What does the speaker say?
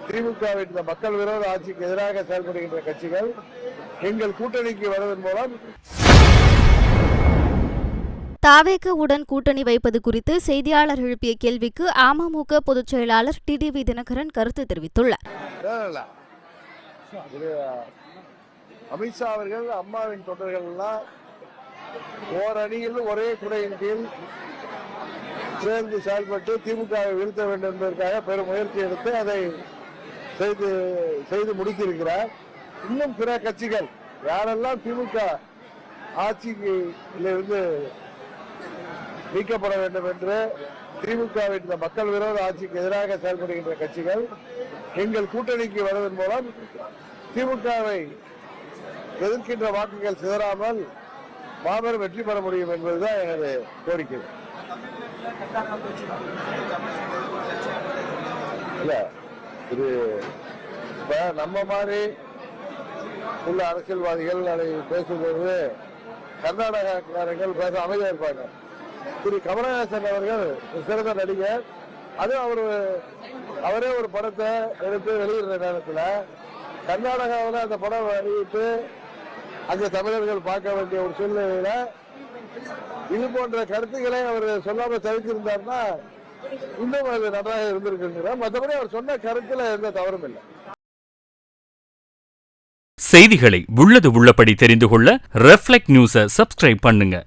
திமுகவின் இந்த மக்கள் விரோத ஆட்சிக்கு எதிராக செயல்படுகின்ற கட்சிகள் எங்கள் கூட்டணிக்கு வருவதன் மூலம் தாவேகவுடன் கூட்டணி வைப்பது குறித்து செய்தியாளர் எழுப்பிய கேள்விக்கு அமமுக பொதுச் செயலாளர் டிடிவி தினகரன் கருத்து தெரிவித்துள்ளார். அமித்ஷா அவர்கள் அம்மாவின் தொண்டர்கள் எல்லாம் ஓரணியில் ஒரே குடையின் கீழ் சேர்ந்து செயல்பட்டு திமுகவை வீழ்த்த வேண்டும் என்பதற்காக பெரும் முயற்சி எடுத்து அதை செய்து முடித்திருக்கிறார். இன்னும் பிற கட்சிகள் யாரெல்லாம் திமுக ஆட்சியிலிருந்து நீக்கப்பட வேண்டும் என்று திமுகவின் இந்த மக்கள் விரோத ஆட்சிக்கு எதிராக செயல்படுகின்ற கட்சிகள் எங்கள் கூட்டணிக்கு வருவதன் மூலம் திமுகவை எதிர்க்கின்ற வாக்குகள் சிதறாமல் மாபெரும் வெற்றி பெற முடியும் என்பதுதான் எனது கோரிக்கை. இல்ல இது இப்ப நம்ம மாதிரி உள்ள அரசியல்வாதிகள் அதை பேசும்போது கர்நாடகக்காரர்கள் பேச அமைதியா இருப்பாங்க. திரு கமலஹாசன் அவர்கள் சிறந்த நடிகர். அது அவரே ஒரு படத்தை எடுத்து வெளியிடுற நேரத்தில் கர்நாடகாவில் அந்த படம் வெளியிட்டு அங்க தமிழர்கள் பார்க்க வேண்டிய ஒரு சூழ்நிலையில இது போன்ற கருத்துக்களை அவர் சொல்லாம தவிர்த்திருந்தார்னா இன்னும் அது நன்றாக இருந்திருக்கு. மற்றபடி அவர் சொன்ன கருத்துல எந்த தவறும் இல்லை. செய்திகளை உள்ளது உள்ளபடி தெரிந்து கொள்ள ரெஃப்ளெக்ட் நியூஸை சப்ஸ்கிரைப் பண்ணுங்க.